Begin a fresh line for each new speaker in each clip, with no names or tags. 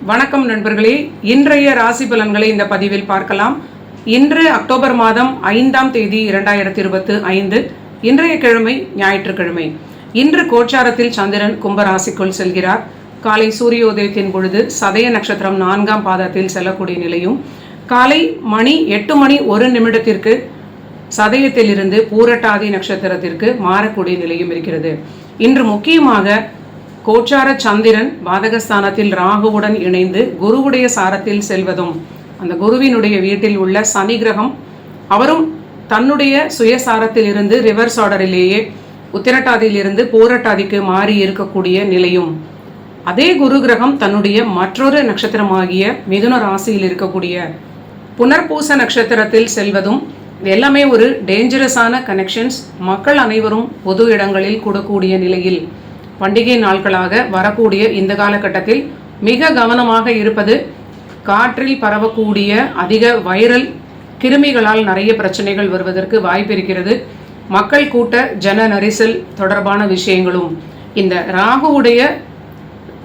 வணக்கம் நண்பர்களே, இன்றைய ராசி பலன்களை இந்த பதிவில் பார்க்கலாம். இன்று அக்டோபர் மாதம் 5ஆம் தேதி 2025. இன்றைய கிழமை ஞாயிற்றுக்கிழமை. இன்று கோச்சாரத்தில் சந்திரன் கும்பராசிக்குள் செல்கிறார். காலை சூரியோதயத்தின் பொழுது சதய நட்சத்திரம் 4ஆம் பாதத்தில் செல்லக்கூடிய நிலையும், காலை மணி 8:01 சதயத்திலிருந்து பூரட்டாதி நட்சத்திரத்திற்கு மாறக்கூடிய நிலையும் இருக்கிறது. இன்று முக்கியமாக கோச்சார சந்திரன் பாதகஸ்தானத்தில் ராகுவுடன் இணைந்து குருவுடைய சாரத்தில் செல்வதும், அந்த குருவினுடைய வீட்டில் உள்ள சனி கிரகம் அவரும் தன்னுடைய சுயசாரத்தில் இருந்து ரிவர்ஸ் ஆர்டரிலேயே உத்திரட்டாதியிலிருந்து பூரட்டாதிக்கு மாறி இருக்கக்கூடிய நிலையும், அதே குரு கிரகம் தன்னுடைய மற்றொரு நட்சத்திரமாகிய மிதுன ராசியில் இருக்கக்கூடிய புனர்பூச நட்சத்திரத்தில் செல்வதும், இது எல்லாமே ஒரு டேஞ்சரஸான கனெக்ஷன்ஸ். மக்கள் அனைவரும் பொது இடங்களில் கூடக்கூடிய நிலையில் பண்டிகை நாட்களாக வரக்கூடிய இந்த காலகட்டத்தில் மிக கவனமாக இருப்பது. காற்றில் பரவக்கூடிய அதிக வைரல் கிருமிகளால் நிறைய பிரச்சனைகள் வருவதற்கு வாய்ப்பு இருக்கிறது. மக்கள் கூட்ட ஜன நெரிசல் தொடர்பான விஷயங்களும், இந்த ராகுவுடைய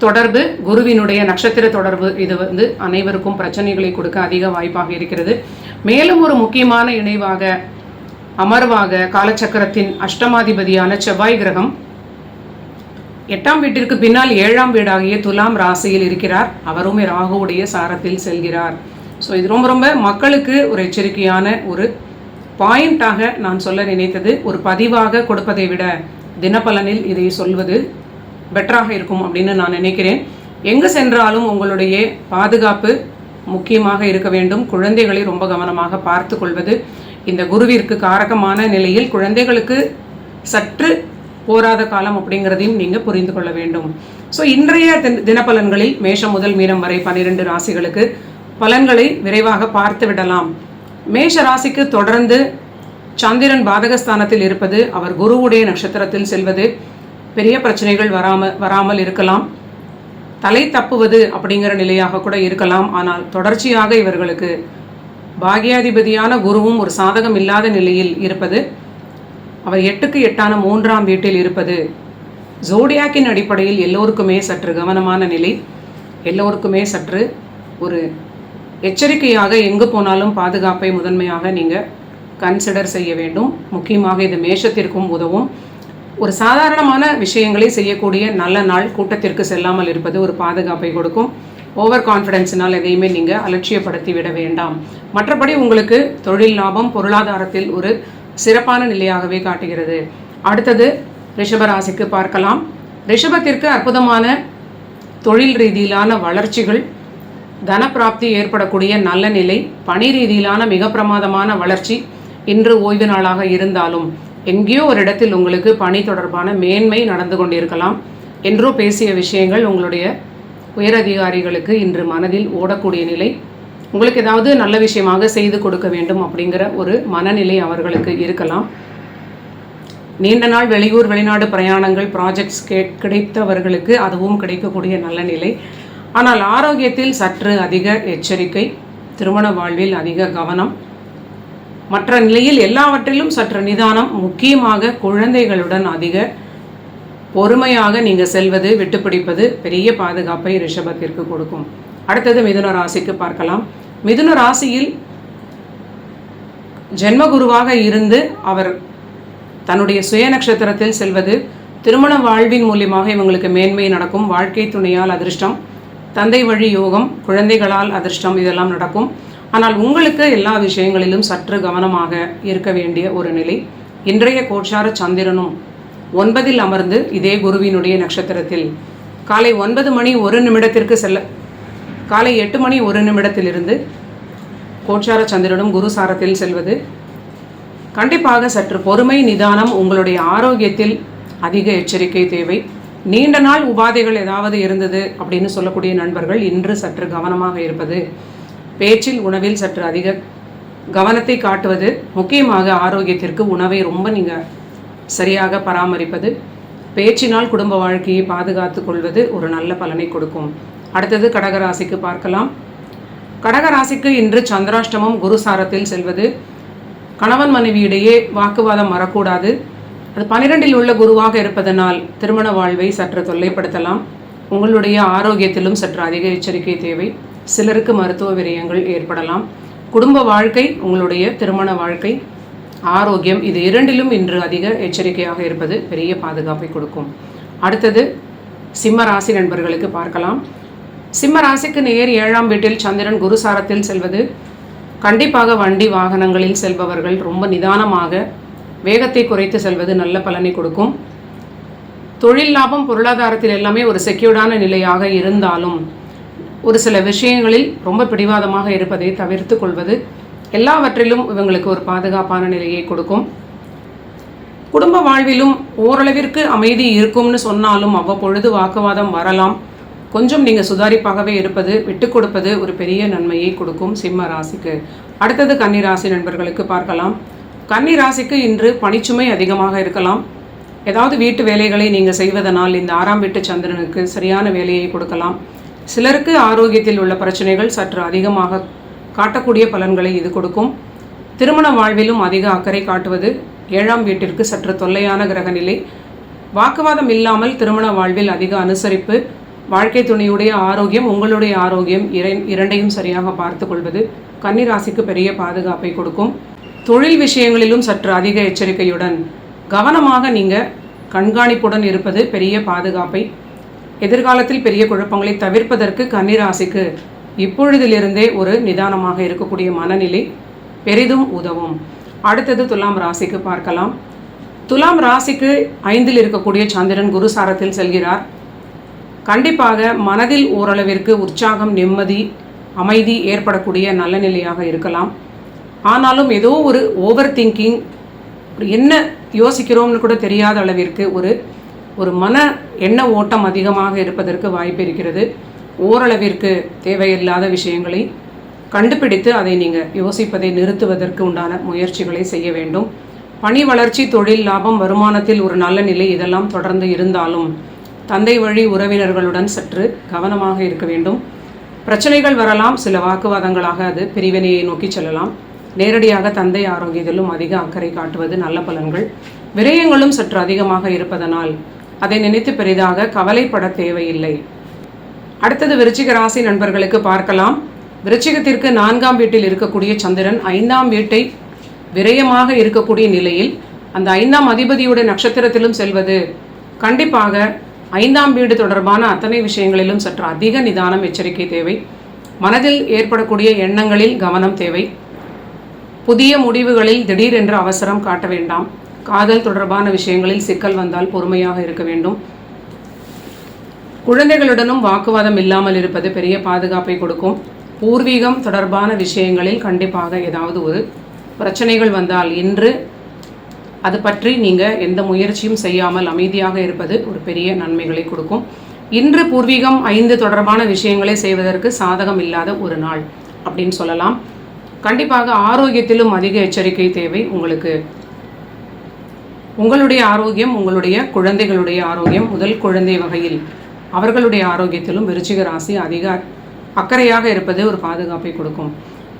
தொடர்பு, குருவினுடைய நட்சத்திர தொடர்பு, இது அனைவருக்கும் பிரச்சனைகளை கொடுக்க அதிக வாய்ப்பாக இருக்கிறது. மேலும் ஒரு முக்கியமான இணைவாக அமர்வாக காலச்சக்கரத்தின் அஷ்டமாதிபதியான செவ்வாய் கிரகம் 8ஆம் வீட்டிற்கு பின்னால் 7ஆம் வீடாகிய துலாம் ராசியில் இருக்கிறார். அவருமே ராகுவுடைய சாரத்தில் செல்கிறார். ஸோ இது ரொம்ப மக்களுக்கு ஒரு எச்சரிக்கையான ஒரு பாயிண்டாக நான் சொல்ல நினைத்தது. ஒரு பதிவாக கொடுப்பதை விட தினப்பலனில் இதை சொல்வது பெட்டராக இருக்கும் அப்படின்னு நான் நினைக்கிறேன். எங்கு சென்றாலும் உங்களுடைய பாதுகாப்பு முக்கியமாக இருக்க வேண்டும். குழந்தைகளை ரொம்ப கவனமாக பார்த்து கொள்வது. இந்த குருவிற்கு காரகமான நிலையில் குழந்தைகளுக்கு சற்று போராத காலம் அப்படிங்கிறதையும் நீங்கள் புரிந்து கொள்ள வேண்டும். ஸோ இன்றைய தினப்பலன்களில் மேஷம் முதல் மீனம் வரை 12 ராசிகளுக்கு பலன்களை விரைவாக பார்த்து விடலாம். மேஷ ராசிக்கு தொடர்ந்து சந்திரன் பாதகஸ்தானத்தில் இருப்பது, அவர் குருவுடைய நட்சத்திரத்தில் செல்வது பெரிய பிரச்சனைகள் வராமல் இருக்கலாம். தலை தப்புவது அப்படிங்கிற நிலையாக கூட இருக்கலாம். ஆனால் தொடர்ச்சியாக இவர்களுக்கு பாக்யாதிபதியான குருவும் ஒரு சாதகம் இல்லாத நிலையில் இருப்பது, அவர் 8க்கு 8ஆன 3ஆம் வீட்டில் இருப்பது, ஜோடியாக்கின் அடிப்படையில் எல்லோருக்குமே சற்று கவனமான நிலை, எல்லோருக்குமே சற்று ஒரு எச்சரிக்கையாக எங்கு போனாலும் பாதுகாப்பை முதன்மையாக நீங்கள் கன்சிடர் செய்ய வேண்டும். முக்கியமாக இது மேஷத்திற்கும் உதவும். ஒரு சாதாரணமான விஷயங்களை செய்யக்கூடிய நல்ல நாள். கூட்டத்திற்கு செல்லாமல் இருப்பது ஒரு பாதுகாப்பை கொடுக்கும். ஓவர் கான்ஃபிடென்ஸினால் எதையுமே நீங்கள் அலட்சியப்படுத்தி விட வேண்டாம். மற்றபடி உங்களுக்கு தொழில் லாபம், பொருளாதாரத்தில் ஒரு சிறப்பான நிலையாகவே காட்டுகிறது. அடுத்தது ரிஷபராசிக்கு பார்க்கலாம். ரிஷபத்திற்கு அற்புதமான தொழில் ரீதியிலான வளர்ச்சிகள், தனப்பிராப்தி ஏற்படக்கூடிய நல்ல நிலை, பணி ரீதியிலான மிக பிரமாதமான வளர்ச்சி. இன்று ஓய்வு நாளாக இருந்தாலும் எங்கேயோ ஒரு இடத்தில் உங்களுக்கு பணி தொடர்பான மேன்மை நடந்து கொண்டிருக்கலாம். என்றோ பேசிய விஷயங்கள் உங்களுடைய உயரதிகாரிகளுக்கு இன்று மனதில் ஓடக்கூடிய நிலை. உங்களுக்கு ஏதாவது நல்ல விஷயமாக செய்து கொடுக்க வேண்டும் அப்படிங்கிற ஒரு மனநிலை அவர்களுக்கு இருக்கலாம். நீண்ட நாள் வெளியூர் வெளிநாடு பிரயாணங்கள், ப்ராஜெக்ட்ஸ் கிடைத்தவர்களுக்கு அதுவும் கிடைக்கக்கூடிய நல்ல நிலை. ஆனால் ஆரோக்கியத்தில் சற்று அதிக எச்சரிக்கை, திருமண வாழ்வில் அதிக கவனம், மற்ற நிலையில் எல்லாவற்றிலும் சற்று நிதானம். முக்கியமாக குழந்தைகளுடன் அதிக பொறுமையாக நீங்கள் செல்வது, விட்டுப்பிடிப்பது பெரிய பாதுகாப்பை ரிஷபத்திற்கு கொடுக்கும். அடுத்தது மிதுன ராசிக்கு பார்க்கலாம். மிதுன ராசியில் ஜென்மகுருவாக இருந்து அவர் தன்னுடைய சுய நட்சத்திரத்தில் செல்வது, திருமண வாழ்வின் மூலியமாக இவங்களுக்கு மேன்மை நடக்கும். வாழ்க்கை துணையால் அதிர்ஷ்டம், தந்தை வழி யோகம், குழந்தைகளால் அதிர்ஷ்டம், இதெல்லாம் நடக்கும். ஆனால் உங்களுக்கு எல்லா விஷயங்களிலும் சற்று கவனமாக இருக்க வேண்டிய ஒரு நிலை. இன்றைய கோச்சார சந்திரனும் 9இல் அமர்ந்து இதே குருவினுடைய நட்சத்திரத்தில் காலை 9:01 காலை 8:01 கோச்சார சந்திரனும் குரு சாரத்தில் செல்வது கண்டிப்பாக சற்று பொறுமை, நிதானம், உங்களுடைய ஆரோக்கியத்தில் அதிக எச்சரிக்கை தேவை. நீண்ட நாள் உபாதைகள் ஏதாவது இருந்தது அப்படின்னு சொல்லக்கூடிய நண்பர்கள் இன்று சற்று கவனமாக இருப்பது, பேச்சில் உணவில் சற்று அதிக கவனத்தை காட்டுவது, முக்கியமாக ஆரோக்கியத்திற்கு உணவை ரொம்ப நீங்கள் சரியாக பராமரிப்பது, பேச்சினால் குடும்ப வாழ்க்கையை பாதுகாத்து கொள்வது ஒரு நல்ல பலனை கொடுக்கும். அடுத்தது கடகராசிக்கு பார்க்கலாம். கடகராசிக்கு இன்று சந்திராஷ்டமம் குரு சாரத்தில் செல்வது, கணவன் மனைவியிடையே வாக்குவாதம் வரக்கூடாது. அது 12இல் உள்ள குருவாக இருப்பதனால் திருமண வாழ்வை சற்று தொல்லைப்படுத்தலாம். உங்களுடைய ஆரோக்கியத்திலும் சற்று அதிக எச்சரிக்கை தேவை. சிலருக்கு மருத்துவ விரயங்கள் ஏற்படலாம். குடும்ப வாழ்க்கை, உங்களுடைய திருமண வாழ்க்கை, ஆரோக்கியம், இது இரண்டிலும் இன்று அதிக எச்சரிக்கையாக இருப்பது பெரிய பாதுகாப்பை கொடுக்கும். அடுத்தது சிம்ம ராசி நண்பர்களுக்கு பார்க்கலாம். சிம்ம ராசிக்கு நேர் 7ஆம் வீட்டில் சந்திரன் குருசாரத்தில் செல்வது கண்டிப்பாக வண்டி வாகனங்களில் செல்பவர்கள் ரொம்ப நிதானமாக வேகத்தை குறைத்து செல்வது நல்ல பலனை கொடுக்கும். தொழில் லாபம், பொருளாதாரத்தில் எல்லாமே ஒரு செக்யூர்டான நிலையாக இருந்தாலும் ஒரு சில விஷயங்களில் ரொம்ப பிடிவாதமாக இருப்பதை தவிர்த்து கொள்வது எல்லாவற்றிலும் இவங்களுக்கு ஒரு பாதுகாப்பான நிலையை கொடுக்கும். குடும்ப வாழ்விலும் ஓரளவிற்கு அமைதி இருக்கும்னு சொன்னாலும் அவ்வப்பொழுது வாக்குவாதம் வரலாம். கொஞ்சம் நீங்கள் சுதாரிப்பாகவே இருப்பது, விட்டு கொடுப்பது ஒரு பெரிய நன்மையை கொடுக்கும் சிம்ம ராசிக்கு. அடுத்தது கன்னி ராசி நண்பர்களுக்கு பார்க்கலாம். கன்னி ராசிக்கு இன்று பணிச்சுமை அதிகமாக இருக்கலாம். ஏதாவது வீட்டு வேலைகளை நீங்கள் செய்வதனால் இந்த 6ஆம் வீட்டு சந்திரனுக்கு சரியான வேலையை கொடுக்கலாம். சிலருக்கு ஆரோக்கியத்தில் உள்ள பிரச்சனைகள் சற்று அதிகமாக காட்டக்கூடிய பலன்களை இது கொடுக்கும். திருமண வாழ்விலும் அதிக அக்கறை காட்டுவது 7ஆம் வீட்டிற்கு சற்று தொல்லையான கிரகநிலை. வாக்குவாதம் இல்லாமல் திருமண வாழ்வில் அதிக அனுசரிப்பு, வாழ்க்கை துணையுடைய ஆரோக்கியம், உங்களுடைய ஆரோக்கியம் இரண்டையும் சரியாக பார்த்து கொள்வது கன்னிராசிக்கு பெரிய பாதுகாப்பை கொடுக்கும். தொழில் விஷயங்களிலும் சற்று அதிக எச்சரிக்கையுடன் கவனமாக நீங்கள் கண்காணிப்புடன் இருப்பது பெரிய பாதுகாப்பை, எதிர்காலத்தில் பெரிய குழப்பங்களை தவிர்ப்பதற்கு கன்னிராசிக்கு இப்பொழுதிலிருந்தே ஒரு நிதானமாக இருக்கக்கூடிய மனநிலை பெரிதும் உதவும். அடுத்தது துலாம் ராசிக்கு பார்க்கலாம். துலாம் ராசிக்கு 5இல் இருக்கக்கூடிய சந்திரன் குருசாரத்தில் செல்கிறார். கண்டிப்பாக மனதில் ஓரளவிற்கு உற்சாகம், நிம்மதி, அமைதி ஏற்படக்கூடிய நல்ல நிலையாக இருக்கலாம். ஆனாலும் ஏதோ ஒரு ஓவர் திங்கிங், என்ன யோசிக்கிறோம்னு கூட தெரியாத அளவிற்கு ஒரு மன எண்ண ஓட்டம் அதிகமாக இருப்பதற்கு வாய்ப்பு இருக்கிறது. ஓரளவிற்கு தேவையில்லாத விஷயங்களை கண்டுபிடித்து அதை நீங்கள் யோசிப்பதை நிறுத்துவதற்கு உண்டான முயற்சிகளை செய்ய வேண்டும். பணி வளர்ச்சி, தொழில் லாபம், வருமானத்தில் ஒரு நல்ல நிலை இதெல்லாம் தொடர்ந்து இருந்தாலும் தந்தை வழி உறவினர்களுடன் சற்று கவனமாக இருக்க வேண்டும். பிரச்சனைகள் வரலாம், சில வாக்குவாதங்களாக அது பிரிவினையை நோக்கி செல்லலாம். நேரடியாக தந்தை ஆரோக்கியத்திலும் அதிக அக்கறை காட்டுவது நல்ல பலன்கள். விரயங்களும் சற்று அதிகமாக இருப்பதனால் அதை நினைத்து பெரிதாக கவலைப்பட தேவையில்லை. அடுத்தது விருச்சிக ராசி நண்பர்களுக்கு பார்க்கலாம். விருச்சிகத்திற்கு 4ஆம் வீட்டில் இருக்கக்கூடிய சந்திரன் 5ஆம் வீட்டை விரயமாக இருக்கக்கூடிய நிலையில் அந்த 5ஆம் அதிபதியுடைய நட்சத்திரத்திலும் செல்வது கண்டிப்பாக 5ஆம் வீடு தொடர்பான அத்தனை விஷயங்களிலும் சற்று அதிக நிதானம், எச்சரிக்கை தேவை. மனதில் ஏற்படக்கூடிய எண்ணங்களில் கவனம் தேவை. புதிய முடிவுகளில் திடீரென்று அவசரம் காட்ட வேண்டாம். காதல் தொடர்பான விஷயங்களில் சிக்கல் வந்தால் பொறுமையாக இருக்க வேண்டும். குழந்தைகளுடனும் வாக்குவாதம் இல்லாமல் இருப்பது பெரிய பாதுகாப்பை கொடுக்கும். பூர்வீகம் தொடர்பான விஷயங்களில் கண்டிப்பாக ஏதாவது ஒரு பிரச்சனைகள் வந்தால் இன்று அது பற்றி நீங்கள் எந்த முயற்சியும் செய்யாமல் அமைதியாக இருப்பது ஒரு பெரிய நன்மைகளை கொடுக்கும். இன்று பூர்வீகம் 5 தொடர்பான விஷயங்களை செய்வதற்கு சாதகம் இல்லாத ஒரு நாள் அப்படின்னு சொல்லலாம். கண்டிப்பாக ஆரோக்கியத்திலும் அதிக எச்சரிக்கை தேவை. உங்களுடைய ஆரோக்கியம், உங்களுடைய குழந்தைகளுடைய ஆரோக்கியம், முதல் குழந்தை வகையில் அவர்களுடைய ஆரோக்கியத்திலும் விருச்சிக ராசி அதிக அக்கறையாக இருப்பது ஒரு பாதுகாப்பை கொடுக்கும்.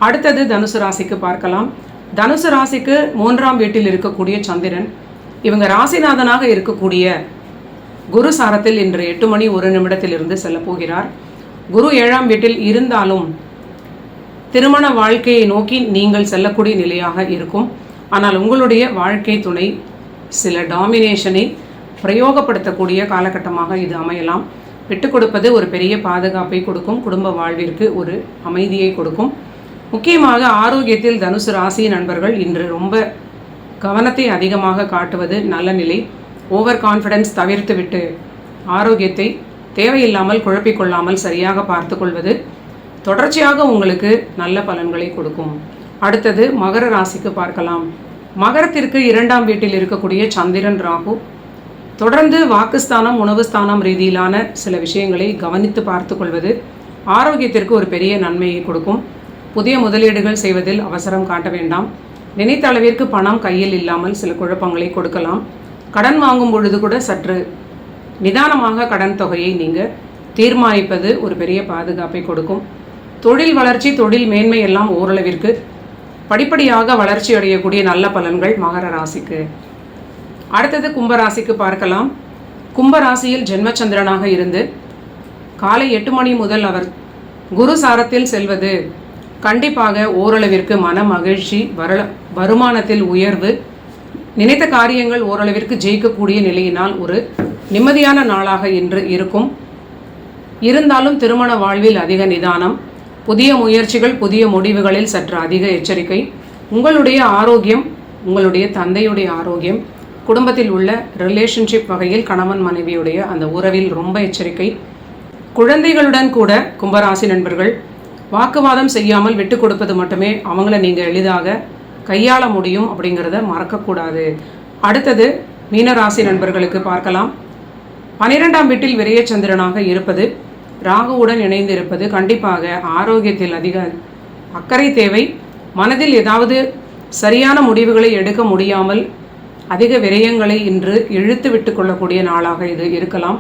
அடுத்தது தனுசு ராசிக்கு பார்க்கலாம். தனுசு ராசிக்கு 3ஆம் வீட்டில் இருக்கக்கூடிய சந்திரன், இவங்க ராசிநாதனாக இருக்கக்கூடிய குரு சாரத்தில் இன்று 8:01 செல்ல போகிறார். குரு 7ஆம் வீட்டில் இருந்தாலும் திருமண வாழ்க்கையை நோக்கி நீங்கள் செல்லக்கூடிய நிலையாக இருக்கும். ஆனால் உங்களுடைய வாழ்க்கை துணை சில டாமினேஷனை பிரயோகப்படுத்தக்கூடிய காலகட்டமாக இது அமையலாம். விட்டு கொடுப்பது ஒரு பெரிய பாதுகாப்பை கொடுக்கும். குடும்ப வாழ்விற்கு ஒரு அமைதியை கொடுக்கும். முக்கியமாக ஆரோக்கியத்தில் தனுசு ராசி நண்பர்கள் இன்று ரொம்ப கவனத்தை அதிகமாக காட்டுவது நல்ல நிலை. ஓவர் கான்ஃபிடென்ஸ் தவிர்த்து விட்டு ஆரோக்கியத்தை தேவையில்லாமல் குழப்பிக்கொள்ளாமல் சரியாக பார்த்து கொள்வது தொடர்ச்சியாக உங்களுக்கு நல்ல பலன்களை கொடுக்கும். அடுத்தது மகர ராசிக்கு பார்க்கலாம். மகரத்திற்கு 2ஆம் வீட்டில் இருக்கக்கூடிய சந்திரன் ராகு தொடர்ந்து வாக்குஸ்தானம், உணவு ஸ்தானம் ரீதியிலான சில விஷயங்களை கவனித்து பார்த்து கொள்வது ஆரோக்கியத்திற்கு ஒரு பெரிய நன்மையை கொடுக்கும். புதிய முதலீடுகள் செய்வதில் அவசரம் காட்ட வேண்டாம். நினைத்த அளவிற்கு பணம் கையில் இல்லாமல் சில குழப்பங்களை கொடுக்கலாம். கடன் வாங்கும் பொழுது கூட சற்று நிதானமாக கடன் தொகையை நீங்கள் தீர்மானிப்பது ஒரு பெரிய பாதுகாப்பை கொடுக்கும். தொழில் வளர்ச்சி, தொழில் மேன்மை எல்லாம் ஓரளவிற்கு படிப்படியாக வளர்ச்சி அடையக்கூடிய நல்ல பலன்கள் மகர ராசிக்கு. அடுத்தது கும்பராசிக்கு பார்க்கலாம். கும்பராசியில் ஜென்மச்சந்திரனாக இருந்து காலை 8 மணி முதல் அவர் குரு சாரத்தில் செல்வது கண்டிப்பாக ஓரளவிற்கு மன மகிழ்ச்சி, வருமானத்தில் உயர்வு, நினைத்த காரியங்கள் ஓரளவிற்கு ஜெயிக்கக்கூடிய நிலையினால் ஒரு நிம்மதியான நாளாக இன்று இருக்கும். இருந்தாலும் திருமண வாழ்வில் அதிக நிதானம், புதிய முயற்சிகள், புதிய முடிவுகளில் சற்று அதிக எச்சரிக்கை. உங்களுடைய ஆரோக்கியம், உங்களுடைய தந்தையுடைய ஆரோக்கியம், குடும்பத்தில் உள்ள ரிலேஷன்ஷிப் வகையில் கணவன் மனைவியுடைய அந்த உறவில் ரொம்ப எச்சரிக்கை. குழந்தைகளுடன் கூட கும்பராசி நண்பர்கள் வாக்குவாதம் செய்யாமல் விட்டு கொடுப்பது மட்டுமே அவங்கள நீங்கள் எளிதாக கையாள முடியும் அப்படிங்கிறத மறக்கக்கூடாது. அடுத்தது மீனராசி நண்பர்களுக்கு பார்க்கலாம். 12ஆம் வீட்டில் விரயச்சந்திரனாக இருப்பது, ராகுவுடன் இணைந்து இருப்பது கண்டிப்பாக ஆரோக்கியத்தில் அதிக அக்கறை தேவை. மனதில் ஏதாவது சரியான முடிவுகளை எடுக்க முடியாமல் அதிக விரயங்களை இன்று இழுத்து விட்டு கொள்ளக்கூடிய நாளாக இது இருக்கலாம்.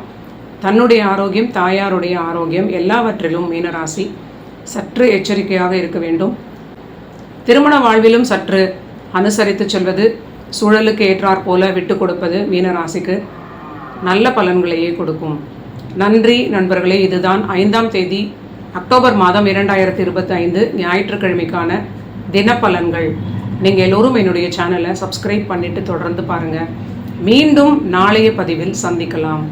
தன்னுடைய ஆரோக்கியம், தாயாருடைய ஆரோக்கியம் எல்லாவற்றிலும் மீனராசி சற்று எச்சரிக்கையாக இருக்க வேண்டும். திருமண வாழ்விலும் சற்று அனுசரித்து செல்வது, சூழலுக்கு ஏற்றாற் போல விட்டு கொடுப்பது மீனராசிக்கு நல்ல பலன்களையே கொடுக்கும். நன்றி நண்பர்களே. இதுதான் 5ஆம் தேதி அக்டோபர் மாதம் 2025 ஞாயிற்றுக்கிழமைக்கான தினப்பலன்கள். நீங்கள் எல்லோரும் என்னுடைய சேனலை சப்ஸ்கிரைப் பண்ணிவிட்டு தொடர்ந்து பாருங்கள். மீண்டும் நாளைய பதிவில் சந்திக்கலாம்.